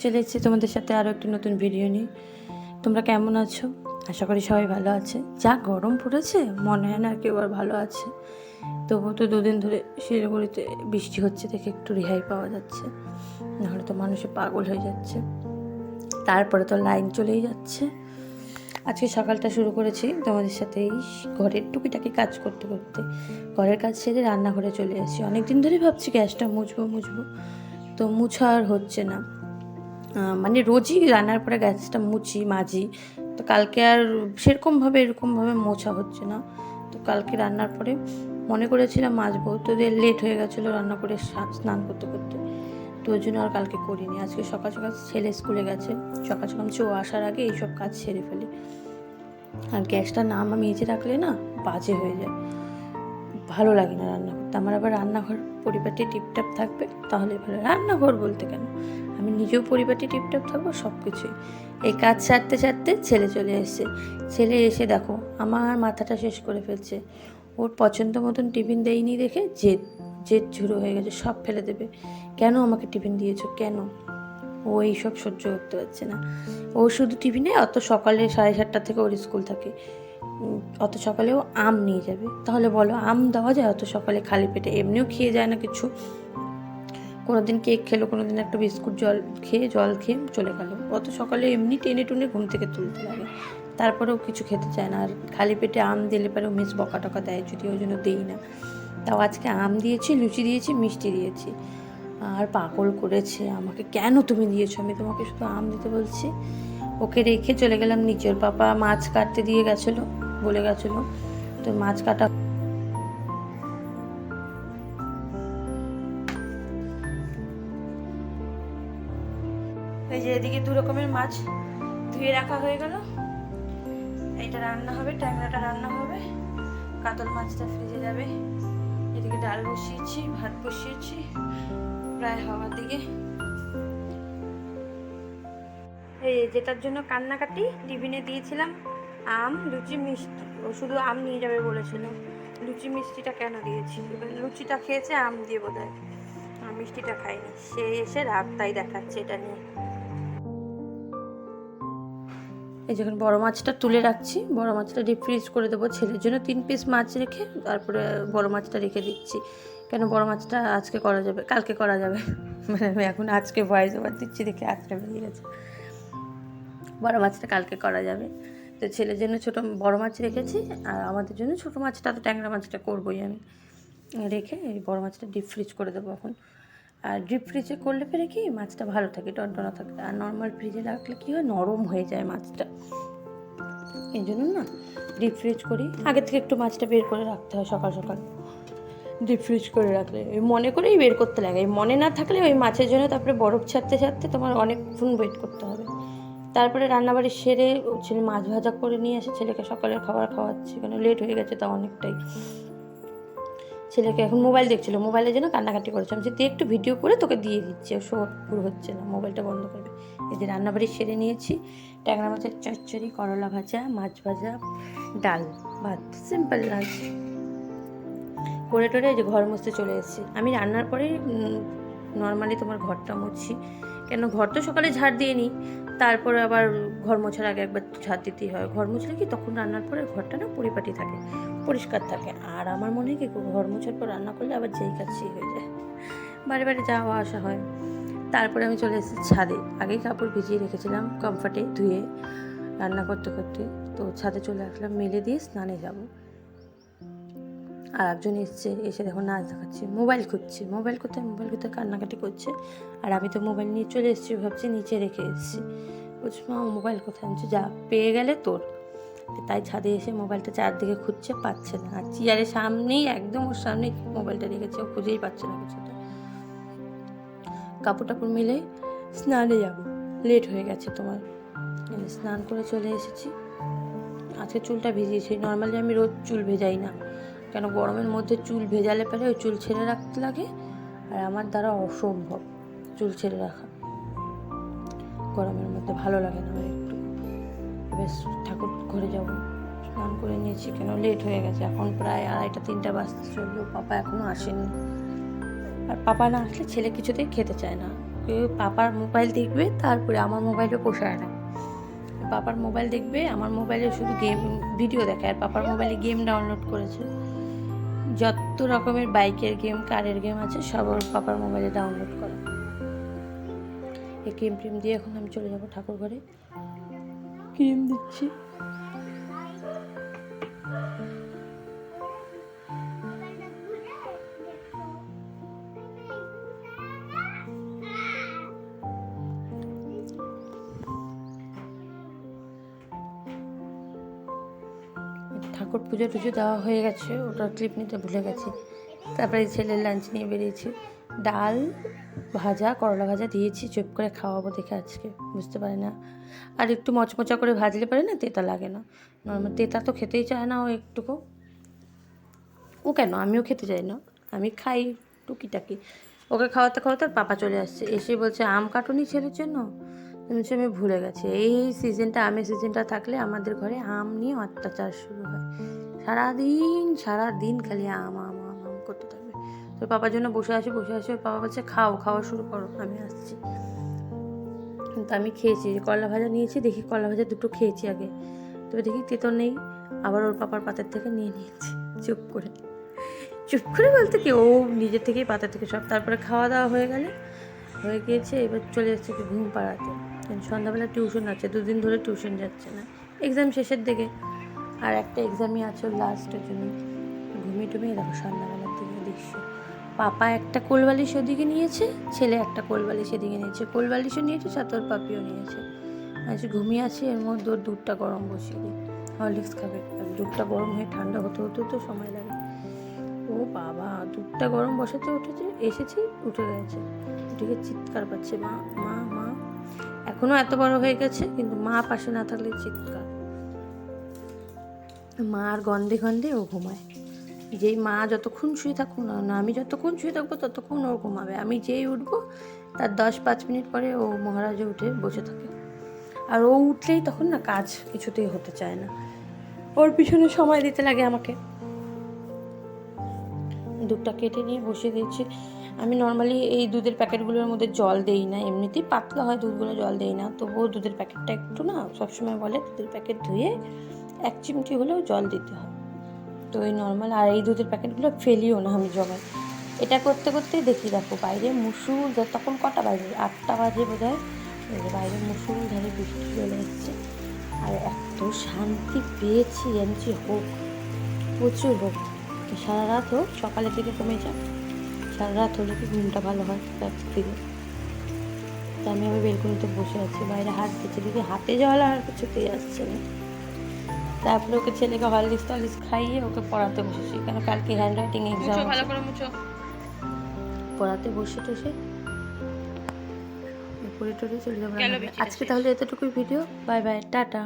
চলে এসেছি তোমাদের সাথে আরও একটি নতুন ভিডিও নিয়ে। তোমরা কেমন আছো? আশা করি সবাই ভালো আছে। যা গরম পড়েছে মনে হয় না কেউ আর ভালো আছে। তবুও তো দুদিন ধরে শিলিগুড়িতে বৃষ্টি হচ্ছে দেখে একটু রেহাই পাওয়া যাচ্ছে, নাহলে তো মানুষে পাগল হয়ে যাচ্ছে। তারপরে তো লাইন চলেই যাচ্ছে। আজকে সকালটা শুরু করেছি তোমাদের সাথে এই ঘরের টুকিটাকি কাজ করতে করতে। ঘরের কাজ সেরে রান্নাঘরে চলে এসেছি। অনেকদিন ধরেই ভাবছি গ্যাসটা মুছবো, তো মুছা আর হচ্ছে না। মানে রোজই রান্নার পরে গ্যাসটা মুছি মাজি, তো কালকে আর সেরকমভাবে এরকমভাবে মোছা হচ্ছে না। তো কালকে রান্নার পরে মনে করেছিলাম মাজবো, তো লেট হয়ে গেছিলো রান্না করে স্নান করতে করতে, তো ওই জন্য আর কালকে করিনি। আজকে সকাল সকাল ছেলে স্কুলে গেছে, সকাল সকাল ও আসার আগে এইসব কাজ সেরে ফেলি। আর গ্যাসটা না মেজে রাখলে না বাজে হয়ে যায়, ভালো লাগে না রান্না করতে। আমার আবার রান্নাঘর পরিপাটি টিপটাপ থাকবে তাহলে ভালো। রান্নাঘর বলতে কেন, আমি নিজেও পরিপাটি টিপটাপ থাকবো, সব কিছুই। এই কাজ সারতে সারতে ছেলে চলে এসছে। ছেলে এসে দেখো আমার মাথাটা শেষ করে ফেলছে। ওর পছন্দ মতন টিফিন দেয়নি দেখে জেদ ঝুড়ো হয়ে গেছে, সব ফেলে দেবে। কেন আমাকে টিফিন দিয়েছো, কেন? ও এইসব সহ্য করতে পারছে না। ও শুধু টিফিনে অত সকালে 7:30 থেকে ওর স্কুল থাকে, অত সকালেও আম নিয়ে যাবে। তাহলে বলো, আম দেওয়া যায় অত সকালে খালি পেটে? এমনিও খেয়ে যায় না কিছু। কোনো দিন কেক খেলো, কোনো দিন একটা বিস্কুট জল খেয়ে চলে গেলো। অত সকালে এমনি টেনে টুনে ঘুম থেকে তুলতে লাগে, তারপরেও কিছু খেতে চায় না। আর খালি পেটে আম দিলে পরেও মিস বকা টকা দেয়, যদি ওই জন্য দিই না। তাও আজকে আম দিয়েছি, লুচি দিয়েছি, মিষ্টি দিয়েছি। আর পাগল করেছে আমাকে, কেন তুমি দিয়েছো, আমি তোমাকে শুধু আম দিতে বলছি। ওকে রেখে চলে গেলাম নিচে। ওর পাপা মাছ কাটতে দিয়ে গেছিলো, বলে গেছিলো, তো মাছ কাটা এই যে এদিকে 2 রকমের মাছ ধুয়ে রাখা হয়ে গেল। এইটা রান্না হবে, ট্যাংরাটা রান্না হবে, কাতল মাছটা ফ্রিজে যাবে। এদিকে ডাল বসিয়েছি, ভাত বসিয়েছি, প্রায় হওয়ার দিকে। এই যেটার জন্য কান্নাকাটি, টিফিনে দিয়েছিলাম আম, লুচি, মিষ্টি। ও শুধু আম নিয়ে যাবে বলেছিল, লুচি মিষ্টিটা কেন দিয়েছি? এবার লুচিটা খেয়েছে আম দিয়ে বোধহয়, আর মিষ্টিটা খাইনি। সে এসে রাগ তাই দেখাচ্ছে এটা নিয়ে। এই যখন বড় মাছটা তুলে রাখছি, বড় মাছটা ডিপ ফ্রিজ করে দেবো। ছেলের জন্য 3 পিস মাছ রেখে তারপরে বড় মাছটা রেখে দিচ্ছি। কেন, বড় মাছটা আজকে করা যাবে, কালকে করা যাবে। মানে আমি এখন আজকে ভয়েস ওভার দিচ্ছি দেখে আজকে বেরিয়ে গেছে। বড় মাছটা কালকে করা যাবে। তো ছেলের জন্য বড় মাছ রেখেছি, আর আমাদের জন্য ছোটো মাছটা, তো ট্যাংরা মাছটা করবোই আমি। রেখে এই বড় মাছটা ডিপ ফ্রিজ করে দেবো এখন। আর ডিপ ফ্রিজে করলে পরে কি মাছটা ভালো থাকে, টনটনা থাকে। আর নর্মাল ফ্রিজে রাখলে কী হয়, নরম হয়ে যায় মাছটা। এই জন্য না ডিপ ফ্রিজ করি। আগে থেকে একটু মাছটা বের করে রাখতে হয় সকাল সকাল, ডিপ ফ্রিজ করে রাখলে মনে করেই বের করতে লাগে। মনে না থাকলে ওই মাছের জন্য তারপরে বরফ ছাড়তে ছাড়তে তোমার অনেকক্ষণ ওয়েট করতে হবে। তারপরে রান্নাবাড়ি সেরে ছেলে মাছ ভাজা করে নিয়ে আসে, ছেলেকে সকালের খাবার খাওয়াচ্ছি, কারণ লেট হয়ে গেছে তা অনেকটাই। ছেলেকে এখন মোবাইল দেখছিল, মোবাইলের জন্য কান্নাকাটি করেছে। আমি যদি একটু ভিডিও করে তোকে দিয়ে দিচ্ছি, ও পুরো হচ্ছে না, মোবাইলটা বন্ধ করবে। এই যে রান্নাবাড়ি সেরে নিয়েছি, ট্যাংরা মাছের চচ্চড়ি, করলা ভাজা, মাছ ভাজা, ডাল, ভাত, সিম্পল লাঞ্চ করে টোরে এই যে ঘর মুছতে চলে এসেছি। আমি রান্নার পরেই নর্মালি তোমার ঘরটা মুছছি। কেন, ঘর তো সকালে ঝাড় দিয়ে নিই, তারপরে আবার ঘর মোছার আগে একবার ঝাড় দিতেই হয়। ঘর মুছলে কি তখন রান্নার পরে ঘরটা না পরিপাটি থাকে, পরিষ্কার থাকে। আর আমার মনে হয় কি, ঘর মোছার পর রান্না করলে আবার যেই কাজ সেই হয়ে যায়, বারে বারে যাওয়া আসা হয়। তারপরে আমি চলে এসেছি ছাদে। আগেই কাপড় ভিজিয়ে রেখেছিলাম কমফর্টে ধুয়ে রান্না করতে করতে, তো ছাদে চলে আসলাম, মেলে দিয়ে স্নানে যাব। আর একজন এসে দেখো নাচ দেখাচ্ছে, মোবাইল খুঁজতে কান্নাকাটি করছে। আর আমি তো মোবাইল নিয়ে চলে এসেছি, ভাবছি নিচে রেখে এসেছি। বলছি মা মোবাইল কোথায়? আমি যা পেয়ে গেলে তোর। তাই ছাদে এসে মোবাইলটা চারদিকে খুঁজছে, পাচ্ছে না। আর চেয়ারের সামনেই, একদম ওর সামনেই মোবাইলটা রেখেছে, ও খুঁজেই পাচ্ছে না কিছুটা। কাপড় টাপড় মিলে স্নানে যাবো, লেট হয়ে গেছে তোমার। স্নান করে চলে এসেছি। আজকে চুলটা ভিজিয়েছি। নর্মালি আমি রোজ চুল ভেজাই না, কেন গরমের মধ্যে চুল ভেজালে পরে ওই চুল ছেড়ে রাখতে লাগে, আর আমার দ্বারা অসম্ভব চুল ছেড়ে রাখা। গরমের মধ্যে ভালো লাগে না আমার একটু। বেশ ঠাকুর ঘরে যাবো, স্নান করে নিয়েছি, কেন লেট হয়ে গেছে। এখন প্রায় 2:30-3টা বাজতে চললো, পাপা এখনও আসেনি। আর পাপা না আসলে ছেলে কিছুতেই খেতে চায় না। পাপার মোবাইল দেখবে, তারপরে আমার মোবাইলও পোষায় না। পাপার মোবাইল দেখবে, আমার মোবাইলে শুধু গেম ভিডিও দেখে, আর পাপার মোবাইলে গেম ডাউনলোড করেছে। যত রকমের বাইকের গেম, কারের গেম আছে সব ওর পাপার মোবাইলে ডাউনলোড করা। এই ক্রিম ট্রিম দিয়ে এখন আমি চলে যাবো ঠাকুর ঘরে। ক্রিম দিচ্ছি। ঠাকুর পুজো টুজো দেওয়া হয়ে গেছে, ওটার ক্লিপ নিতে ভুলে গেছি। তারপরে ছেলের লাঞ্চ নিয়ে বেরিয়েছি। ডাল ভাজা, করলা ভাজা দিয়েছি, চুপ করে খাওয়াবো দেখে আজকে, বুঝতে পারে না। আর একটু মচমচা করে ভাজলে পারে না, তেতা লাগে না। নর্মাল তেতা তো খেতেই চায় না ও একটুকু। ও কেন, আমিও খেতে চাই না, আমি খাই টুকিটাকি। ওকে খাওয়াতে খাওয়াতে পাপা চলে আসছে, এসে বলছে আম কাটুনি ছেলের জন্য। আমি ভুলে গেছি, এই সিজনটা, আমের সিজনটা থাকলে আমাদের ঘরে আম নিয়ে অত্যাচার শুরু হয়। সারাদিন খালি আম আম আম আম করতে থাকবে। তো পাপার জন্য বসে আসে পাপা বলছে খাওয়া শুরু করো, আমি আসছি। কিন্তু আমি খেয়েছি, করলা ভাজা নিয়েছি, দেখি করলা ভাজা দুটো খেয়েছি আগে, তবে দেখি তেতো নেই। আবার ওর পাপার পাতের থেকে নিয়ে নিয়েছি চুপ করে বলতে কি, ও নিজের থেকেই পাতা থেকে সব। তারপরে খাওয়া দাওয়া হয়ে গিয়েছে, এবার চলে যাচ্ছে কি ঘুম পাড়াতে। সন্ধ্যাবেলা টিউশন আছে, 2 দিন ধরে টিউশন যাচ্ছে না, এক্সাম শেষের দিকে, আর একটা এক্সামই আছে লাস্টের জন্য। ঘুমিয়ে দেখো সন্ধ্যাবেলার দিকে দৃশ্য। পাপা একটা কোলবালিশ ওদিকে নিয়েছে, ছেলে একটা কোলবালিশ এদিকে নিয়েছে, কোলবালিশও নিয়েছে, সাথে ওর পাপিও নিয়েছে। আজ ঘুমিয়ে আছে, এর মধ্যে ওর দুধটা গরম বসিয়ে দিই, হরলিক্স খাবে। আর দুধটা গরম হয়ে ঠান্ডা হতে তো সময় লাগে। ও বাবা, দুধটা গরম বসাতে এসেছে, উঠে গেছে, উঠে চিৎকার পাচ্ছে, মা মা মা। এখনও এত বড় হয়ে গেছে, কিন্তু মা পাশে না থাকলে চিৎকার। মার গন্ধে ও ঘুমায়। যেই মা যতক্ষণ শুয়ে থাকুক না, আমি যতক্ষণ শুয়ে থাকবো ততক্ষণ ও ঘুমাবে। আমি যেই উঠবো তার 10-5 মিনিট পরে ও মহারাজে উঠে বসে থাকে। আর ও উঠলেই তখন না কাজ কিছুতেই হতে চায় না, ওর পিছনে সময় দিতে লাগে আমাকে। দুধটা কেটে নিয়ে বসিয়ে দিয়েছি। আমি নর্মালি এই দুধের প্যাকেটগুলোর মধ্যে জল দেই না, এমনিতেই পাতলা হয় দুধগুলো, জল দেই না। তবুও দুধের প্যাকেটটা একটু না সবসময় বলে দুধের প্যাকেট ধুয়ে 1 চিমটি হলেও জল দিতে হয়। তো এই নর্মাল, আর এই দুধের প্যাকেটগুলো ফেলিও না আমি জমাই। এটা করতে করতেই দেখো বাইরে মুসুলধারে, তখন কটা বাজে, 8টা বাজে বোধ হয়, বাইরে মুসুলধারে বৃষ্টি চলে এসছে। আর এত শান্তি পেয়েছি, জানছি হোক, প্রচুর হোক, সারা রাত হোক, সকালের দিকে কমে যাক, সারা রাত হলে কি ঘুমটা ভালো হয় রাত থেকে। তো আমি আবার বেলকনিতে বসে আছি, বাইরে হাত দিচ্ছি, দেখি হাতে জল আর কিছুতেই আসছে না। তারপরে ওকে ছেলেকে হরলিক্স খাইয়ে ওকে পড়াতে বসেছি, কেন কালকে হ্যান্ড রাইটিং এক্সাম, ভালো করে মুছো। পড়াতে বসে টসে পড়ে টরে চলে যাবো। আজকে তাহলে এতটুকুই ভিডিও, বাই বাই, টাটা।